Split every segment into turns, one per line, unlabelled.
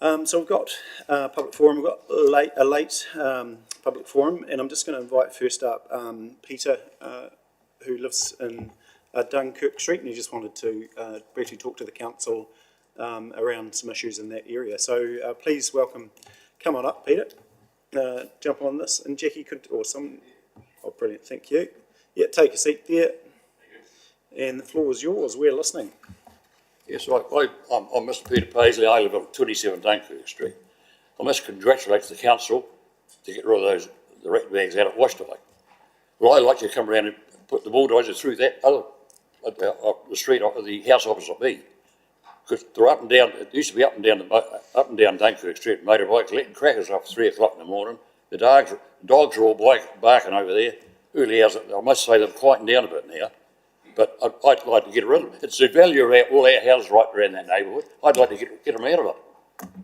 So we've got public forum. We've got a late public forum, and I'm just going to invite first up Peter, who lives in Dunkirk Street, and he just wanted to briefly talk to the council around some issues in that area. So please welcome. Come on up, Peter. Jump on this, and Jackie could, or some. Oh, brilliant! Thank you. Yeah, take a seat there, and the floor is yours. We're listening.
Yes, I'm Mr. Peter Paisley. I live on 27 Dunkirk Street. I must congratulate the council to get rid of the rat bags out at Washington. Well, I'd like to come around and put the bulldozer through that other, the street, the house opposite me, because they're up and down. It used to be up and down Dunkirk Street, motorbike, letting crackers up at 3 o'clock in the morning. The dogs are all barking over there. Early hours, I must say they've quietened down a bit now. But I'd like to get rid of it. It's the value of all our houses right around that neighbourhood. I'd like to get them out of it.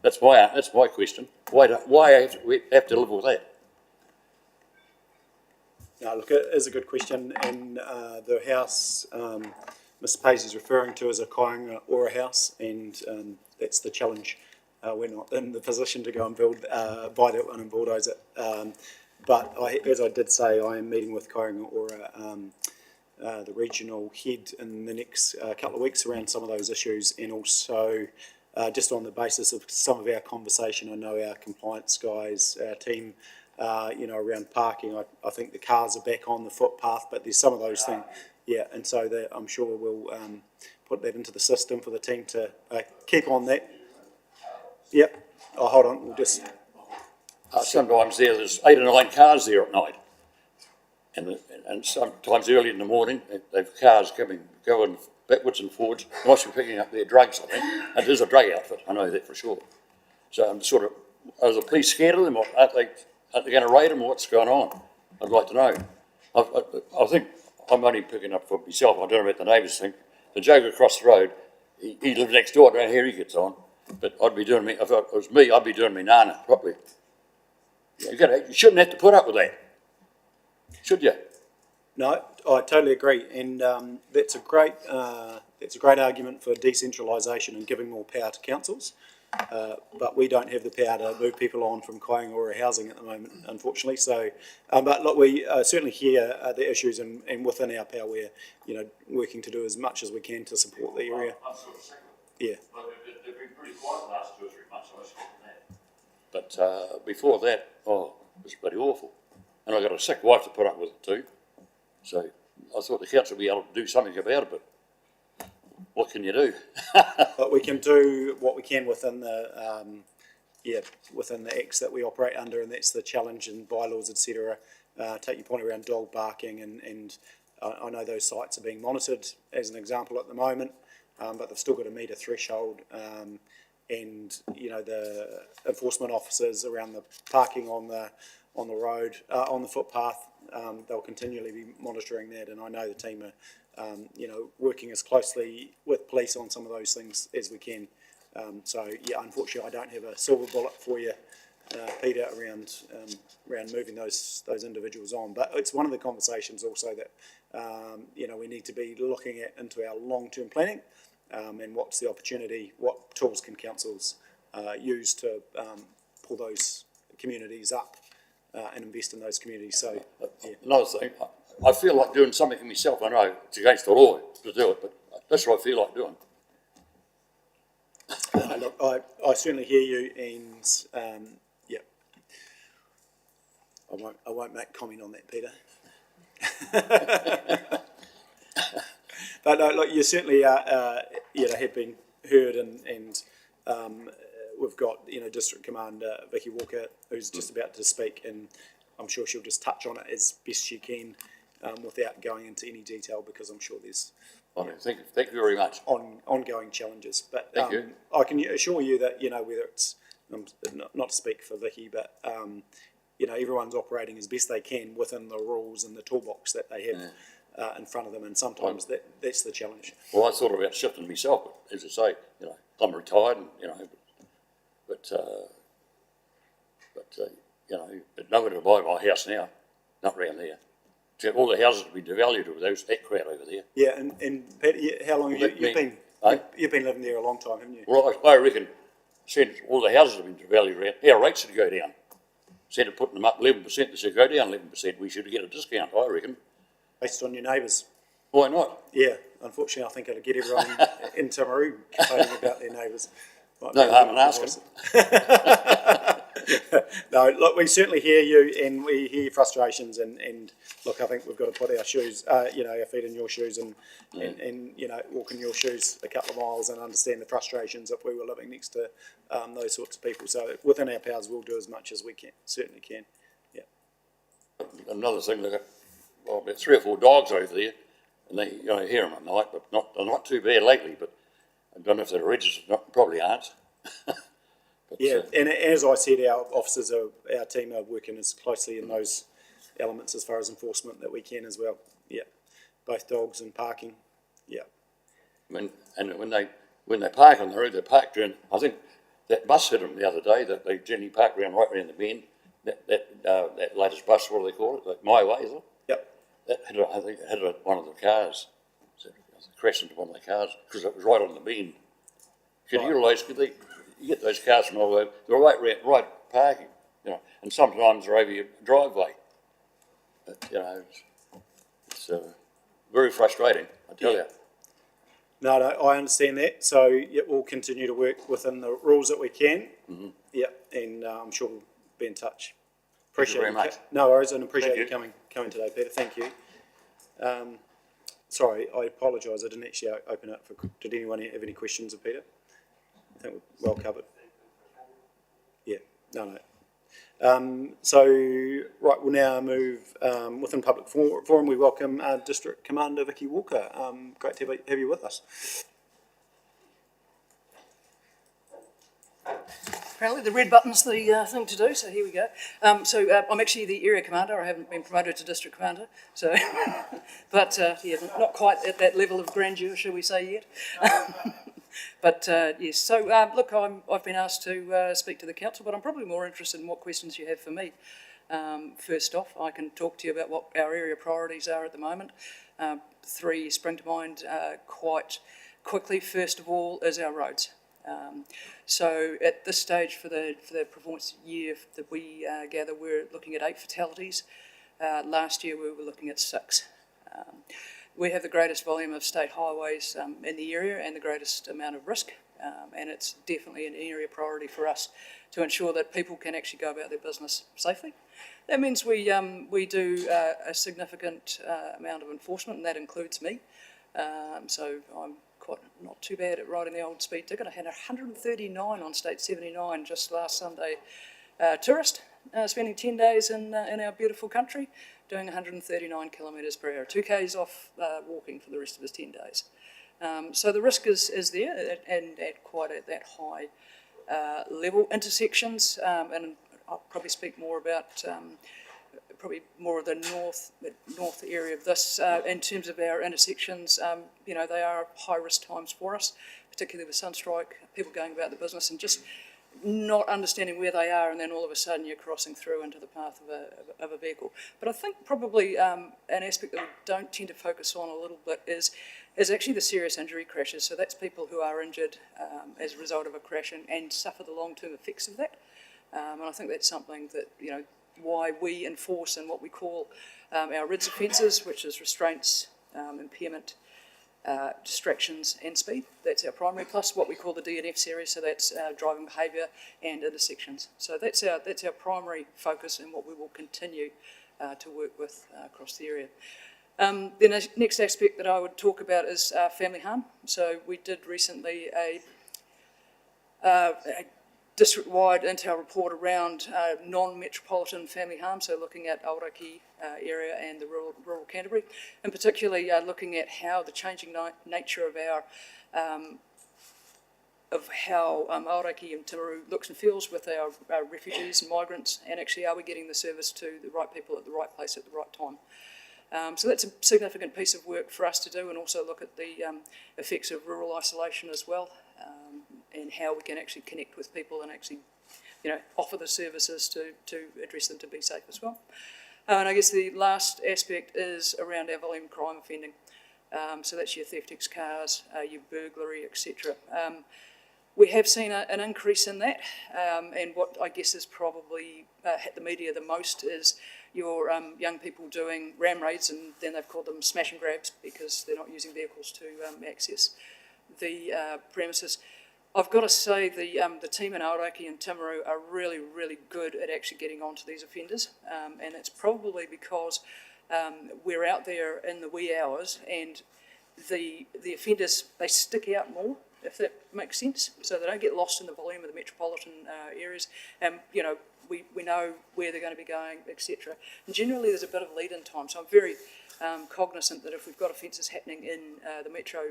That's my question. Why we have to live with that?
Now, look, it is a good question, and the house Mr. Paisley is referring to as a Kāinga Ora house, and that's the challenge. We're not in the position to go and buy that one and bulldoze it. But as I did say, I am meeting with Kāinga Ora, the regional head, in the next couple of weeks around some of those issues, and also just on the basis of some of our conversation, I know our compliance guys, our team, around parking, I think the cars are back on the footpath, but there's some of those things, yeah, and so I'm sure we'll put that into the system for the team to keep on that. Yep. Oh, hold on, we'll just...
Sometimes there's 8 or 9 cars there at night. And sometimes early in the morning, they've cars going backwards and forwards. They must be picking up their drugs, I think. And there's a drug outfit, I know that for sure. So I'm sort of, are the police scared of them? Or aren't they going to raid them, or what's going on? I'd like to know. I think I'm only picking up for myself. I don't know about the neighbours think. The joke across the road, he lives next door. I don't know how he gets on. But I'd be doing me, if it was me, I'd be doing me nana properly. You shouldn't have to put up with that. Should you?
No, I totally agree, and that's a great argument for decentralisation and giving more power to councils. But we don't have the power to move people on from Kāinga Ora housing at the moment, unfortunately. So, but look, we certainly hear the issues, and within our power, we're working to do as much as we can to support the area.
I'm sort of sick of it.
Yeah.
But they've been pretty quiet the last 2 or 3 months. I was sick of that. But before that, it was bloody awful. And I got a sick wife to put up with it too. So I thought the council would be able to do something about it, but what can you do?
But we can do what we can within the within the acts that we operate under, and that's the challenge and bylaws, etc. Take your point around dog barking, and I know those sites are being monitored as an example at the moment, but they've still got to meet a threshold. And the enforcement officers around the parking on the road, on the footpath, they'll continually be monitoring that, and I know the team are, working as closely with police on some of those things as we can. So yeah, unfortunately, I don't have a silver bullet for you, Peter, around moving those individuals on. But it's one of the conversations also that we need to be looking at into our long-term planning, and what's the opportunity, what tools can councils use to pull those communities up. And invest in those communities. So, yeah.
Another thing, I feel like doing something for myself. I know it's against the law to do it, but that's what I feel like doing.
Look, I certainly hear you, and yeah, I won't make comment on that, Peter. But no, look, you certainly have been heard, and we've got District Commander Vicky Walker, who's just about to speak, and I'm sure she'll just touch on it as best she can, without going into any detail, because I'm sure there's
thank you very much.
Ongoing challenges. But
thank you.
I can assure you that whether it's not to speak for Vicky, but everyone's operating as best they can within the rules and the toolbox that they have. In front of them, and sometimes that's the challenge.
Well, I thought about shifting myself, but as I say, I'm retired, and but nobody will buy my house now, not around there. So all the houses will be devalued with that crowd over there.
Yeah, and Pat, how long have you've been living there a long time, haven't you?
Well, I reckon said all the houses have been devalued around, our rates should go down. Instead of putting them up 11%, they said go down 11%, we should get a discount, I reckon.
Based on your neighbours.
Why not?
Yeah, unfortunately, I think it'll get everyone in Timaru complaining about their neighbours.
No harm in asking.
No, look, we certainly hear you and we hear your frustrations and look, I think we've got to put our shoes, our feet in your shoes and walk in your shoes a couple of miles and understand the frustrations if we were living next to those sorts of people. So within our powers, we'll do as much as we can, certainly can. Yeah.
Another thing, they've got about 3 or 4 dogs over there, and they hear them at night, but they're not too bad lately, but I don't know if they're registered, probably aren't. But,
yeah, and as I said, our officers, our team are working as closely in those elements as far as enforcement that we can as well. Yeah, both dogs and parking. Yeah.
When they park on the road, they park during, I think that bus hit them the other day, that they generally park right around the bend. That latest bus, what do they call it? Like My Way, is it?
Yep.
That I think it hit one of the cars. So it crashed into one of the cars because it was right on the bend. Could you realise, you get those cars from all over, they're right parking, and sometimes they're over your driveway. But, it's very frustrating, I tell you.
No, I understand that. So yeah, we'll continue to work within the rules that we can. Mm-hmm. Yeah, and I'm sure we'll be in touch. Appreciate
Thank you very much.
No worries, and appreciate you coming today, Peter. Thank you. Sorry, I apologise. I didn't actually open it for. Did anyone have any questions of Peter? I think we're well covered. Yeah, no. So, right, we'll now move within public forum. We welcome District Commander Vicky Walker. Great to have you with us.
Apparently the red button's the thing to do, so here we go. I'm actually the area commander. I haven't been promoted to district commander, so, but yeah, not quite at that level of grandeur, shall we say, yet. But yes, so look, I've been asked to speak to the council, but I'm probably more interested in what questions you have for me. First off, I can talk to you about what our area priorities are at the moment. 3 spring to mind quite quickly. First of all is our roads. So at this stage for the performance year that we gather, we're looking at 8 fatalities. Last year we were looking at 6. We have the greatest volume of state highways in the area and the greatest amount of risk, and it's definitely an area priority for us to ensure that people can actually go about their business safely. That means we do a significant amount of enforcement, and that includes me. So I'm quite not too bad at riding the old speed ticket. I had 139 on State 79 just last Sunday. Tourist spending 10 days in our beautiful country, doing 139 kilometres per hour, 2 k's off walking for the rest of his 10 days. So the risk is there, and at quite at that high level. Intersections, and I'll probably speak more about probably more of the north area of this. In terms of our intersections, they are high risk times for us, particularly with sunstrike, people going about the business and just not understanding where they are, and then all of a sudden you're crossing through into the path of a vehicle. But I think probably an aspect that we don't tend to focus on a little bit is actually the serious injury crashes. So that's people who are injured as a result of a crash and suffer the long-term effects of that. And I think that's something that, why we enforce in what we call our RIDS offences, which is restraints, impairment, distractions and speed. That's our primary, plus what we call the DNF series, so that's driving behaviour and intersections. So that's our primary focus and what we will continue to work with across the area. The next aspect that I would talk about is family harm. So we did recently a district-wide intel report around non-metropolitan family harm, so looking at Aoraki area and the rural Canterbury, and particularly looking at how the changing nature of how Aoraki and Timaru looks and feels with our refugees and migrants, and actually are we getting the service to the right people at the right place at the right time. So that's a significant piece of work for us to do, and also look at the effects of rural isolation as well, and how we can actually connect with people and actually, offer the services to address them to be safe as well. And I guess the last aspect is around our volume crime offending. So that's your theft ex cars, your burglary, etc. We have seen an increase in that, and what I guess has probably hit the media the most is your young people doing ram raids, and then they've called them smash and grabs because they're not using vehicles to access the premises. I've got to say the team in Aoraki and Timaru are really, really good at actually getting onto these offenders, and it's probably because we're out there in the wee hours, and the offenders, they stick out more, if that makes sense, so they don't get lost in the volume of the metropolitan areas, and we know where they're going to be going, etc. And generally there's a bit of lead-in time, so I'm very cognizant that if we've got offences happening in the metro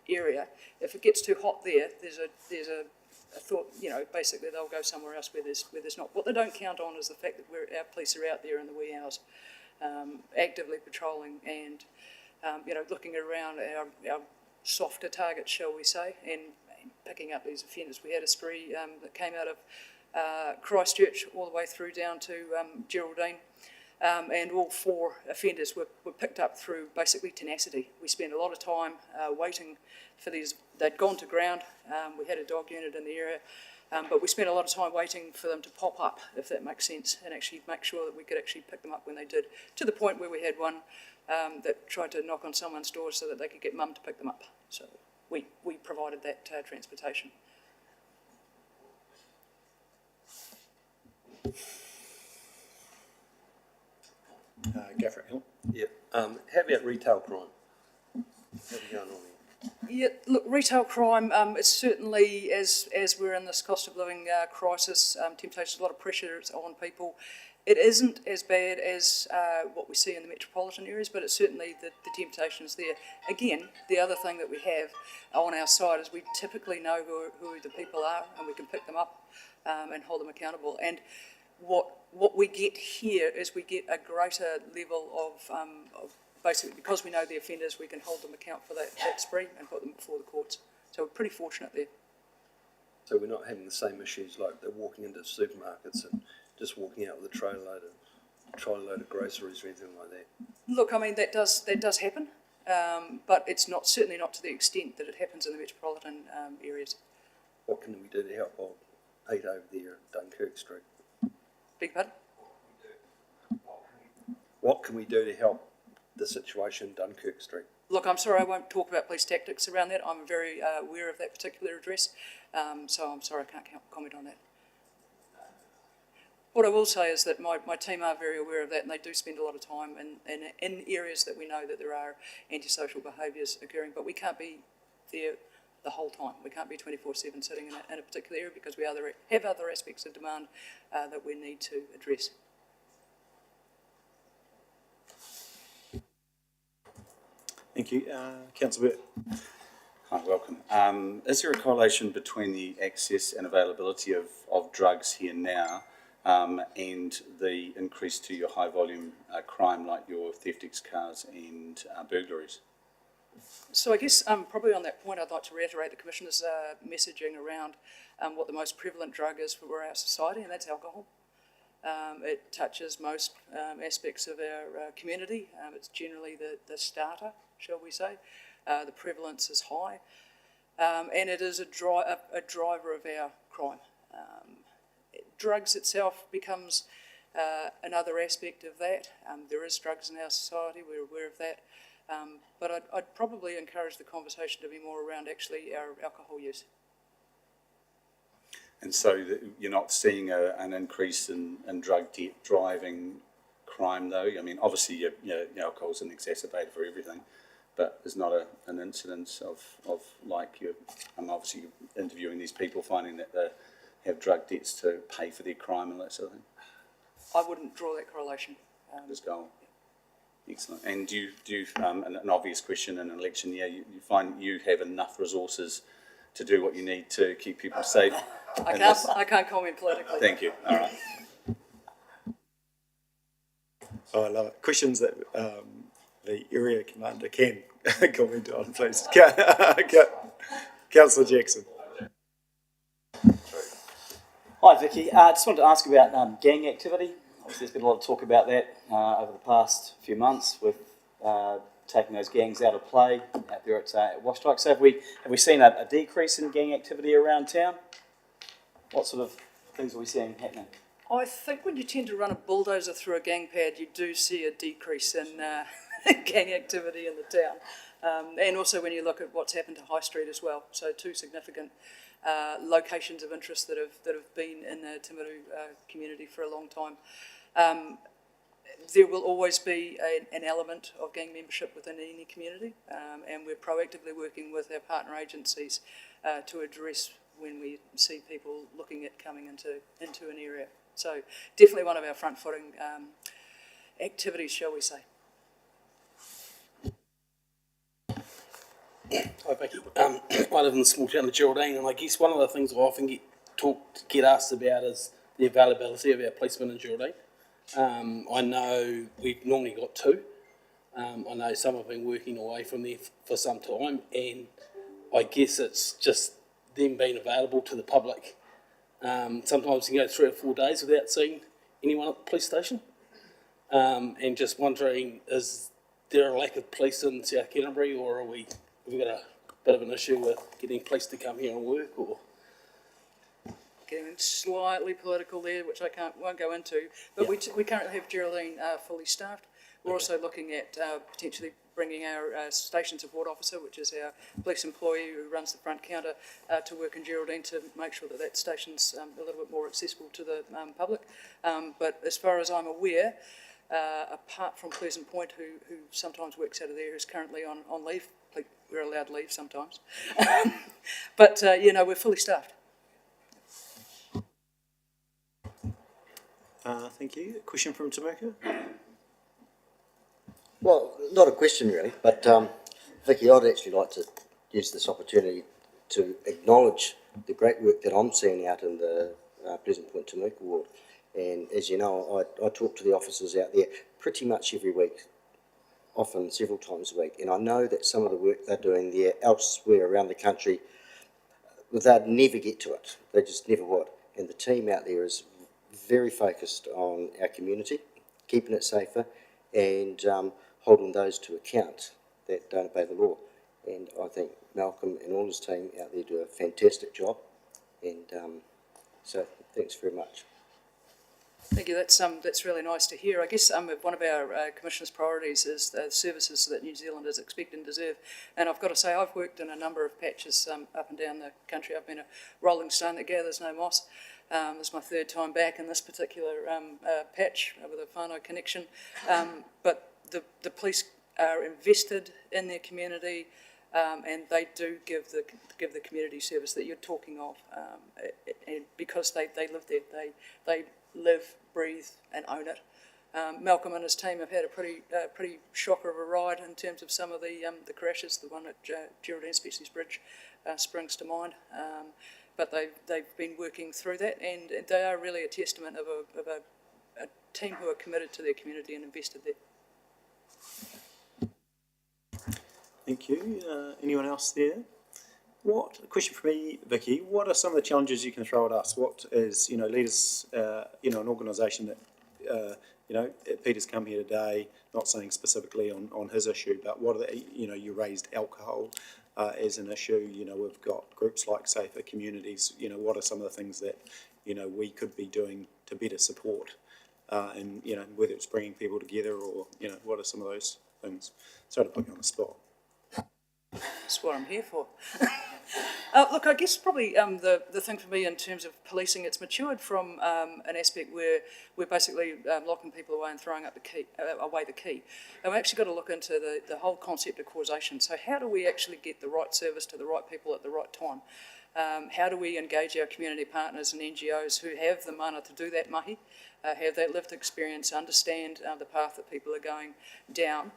area, if it gets too hot there, there's a thought, basically they'll go somewhere else where there's not. What they don't count on is the fact that our police are out there in the wee hours, actively patrolling and looking around our softer targets, shall we say, and picking up these offenders. We had a spree that came out of Christchurch all the way through down to Geraldine, and all 4 offenders were picked up through basically tenacity. We spent a lot of time waiting for these. They'd gone to ground. We had a dog unit in the area, but we spent a lot of time waiting for them to pop up, if that makes sense, and actually make sure that we could actually pick them up when they did, to the point where we had one that tried to knock on someone's door so that they could get mum to pick them up. So we provided that transportation.
Gaffrey Hill.
Yep. How about retail crime? How's it going on there?
Yeah, look, retail crime, it's certainly, as we're in this cost of living crisis, temptation, a lot of pressure on people. It isn't as bad as what we see in the metropolitan areas, but it's certainly the temptation is there. Again, the other thing that we have on our side is we typically know who the people are, and we can pick them up and hold them accountable. And what we get here is we get a greater level of basically, because we know the offenders, we can hold them account for that spree and put them before the courts. So we're pretty fortunate there.
So we're not having the same issues like they're walking into supermarkets and just walking out with a trailer load of groceries or anything like that.
Look, I mean, that does happen, but it's certainly not to the extent that it happens in the metropolitan areas.
What can we do to help old Pete over there at Dunkirk Street?
Beg pardon?
What can we do to help the situation in Dunkirk Street?
Look, I'm sorry, I won't talk about police tactics around that. I'm very aware of that particular address, so I'm sorry I can't comment on that. What I will say is that my team are very aware of that, and they do spend a lot of time in areas that we know that there are antisocial behaviours occurring, but we can't be there the whole time. We can't be 24/7 sitting in a particular area because we have other aspects of demand that we need to address.
Thank you. Councillor Burt.
Hi, welcome. Is there a correlation between the access and availability of drugs here now and the increase to your high volume crime like your theft ex cars and burglaries?
So I guess probably on that point I'd like to reiterate the Commissioner's messaging around what the most prevalent drug is for our society, and that's alcohol. It touches most aspects of our community. It's generally the starter, shall we say. The prevalence is high, and it is a driver of our crime. Drugs itself becomes another aspect of that. There is drugs in our society, we're aware of that, but I'd probably encourage the conversation to be more around actually our alcohol use.
And so you're not seeing an increase in drug driving crime though? I mean, obviously alcohol's an exacerbator for everything, but there's not an incidence of like I'm obviously interviewing these people finding that they have drug debts to pay for their crime and that sort of thing.
I wouldn't draw that correlation.
Just go on. Excellent. And do you an obvious question in an election year, you find you have enough resources to do what you need to keep people safe?
I can't comment politically.
Thank you. All right.
Oh, I love it. Questions that the area commander can comment on, please. Councillor Jackson.
Hi Vicky, I just wanted to ask about gang activity. Obviously there's been a lot of talk about that over the past few months with taking those gangs out of play out there at Washdock. So have we seen a decrease in gang activity around town? What sort of things are we seeing happening?
I think when you tend to run a bulldozer through a gang pad, you do see a decrease in gang activity in the town. And also when you look at what's happened to High Street as well. So two significant locations of interest that have been in the Timaru community for a long time. There will always be an element of gang membership within any community, and we're proactively working with our partner agencies to address when we see people looking at coming into an area. So definitely one of our front-footing activities, shall we say.
Hi Vicky. I live in the small town of Geraldine, and I guess one of the things I often get asked about is the availability of our policemen in Geraldine. I know we've normally got two. I know some have been working away from there for some time, and I guess it's just them being available to the public. Sometimes you can go 3 or 4 days without seeing anyone at the police station. And just wondering, is there a lack of police in South Canterbury, or have we got a bit of an issue with getting police to come here and work, or?
Getting slightly political there, which I won't go into, but we currently have Geraldine fully staffed. We're also looking at potentially bringing our station support officer, which is our police employee who runs the front counter, to work in Geraldine to make sure that station's a little bit more accessible to the public. But as far as I'm aware, apart from Pleasant Point, who sometimes works out of there, who's currently on leave. We're allowed leave sometimes. But, we're fully staffed.
Thank you. Question from Tamika?
Well, not a question really, but Vicky, I'd actually like to use this opportunity to acknowledge the great work that I'm seeing out in the Pleasant Point Tamika ward. And as you know, I talk to the officers out there pretty much every week, often several times a week, and I know that some of the work they're doing there elsewhere around the country, they'd never get to it. They just never would. And the team out there is very focused on our community, keeping it safer, and holding those to account that don't obey the law. And I think Malcolm and all his team out there do a fantastic job, and so thanks very much.
Thank you. That's really nice to hear. I guess one of our Commissioner's priorities is the services that New Zealanders expect and deserve. And I've got to say, I've worked in a number of patches up and down the country. I've been a rolling stone that gathers no moss. This is my 3rd time back in this particular patch with a whānau connection. But the police are invested in their community, and they do give the community service that you're talking of, and because they live there, they live, breathe, and own it. Malcolm and his team have had a pretty shocker of a ride in terms of some of the crashes. The one at Geraldine Species Bridge springs to mind. But they've been working through that, and they are really a testament of a team who are committed to their community and invested there.
Thank you. Anyone else there? A question for me, Vicky, what are some of the challenges you can throw at us? What is, leaders, an organisation that, Peter's come here today, not saying specifically on his issue, but what are the, you raised alcohol as an issue. We've got groups like Safer Communities. What are some of the things that, we could be doing to better support, and, whether it's bringing people together or, what are some of those things? Sorry to put you on the spot.
That's what I'm here for. Look, I guess probably the thing for me in terms of policing, it's matured from an aspect where we're basically locking people away and throwing away the key. And we've actually got to look into the whole concept of causation. So how do we actually get the right service to the right people at the right time? How do we engage our community partners and NGOs who have the mana to do that mahi, have that lived experience, understand the path that people are going down,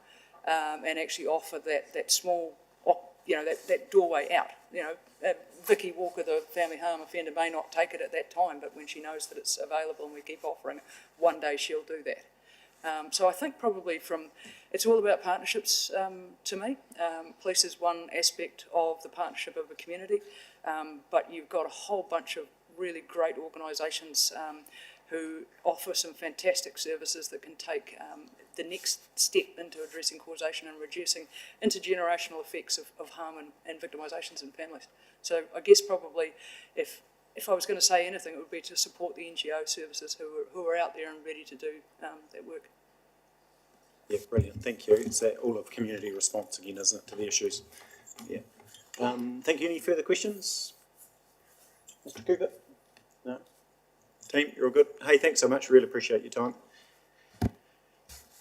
and actually offer that small, that doorway out. Vicky Walker, the family harm offender, may not take it at that time, but when she knows that it's available and we keep offering it, one day she'll do that. So I think probably it's all about partnerships to me. Police is one aspect of the partnership of a community, but you've got a whole bunch of really great organisations who offer some fantastic services that can take the next step into addressing causation and reducing intergenerational effects of harm and victimisations in families. So I guess probably if I was going to say anything, it would be to support the NGO services who are out there and ready to do that work.
Yeah, brilliant, thank you. It's that all of community response again, isn't it, to the issues? Yeah. Thank you. Any further questions? Mr. Cooper? No? Team, you're all good? Hey, thanks so much. Really appreciate your time.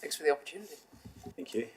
Thanks for the opportunity.
Thank you.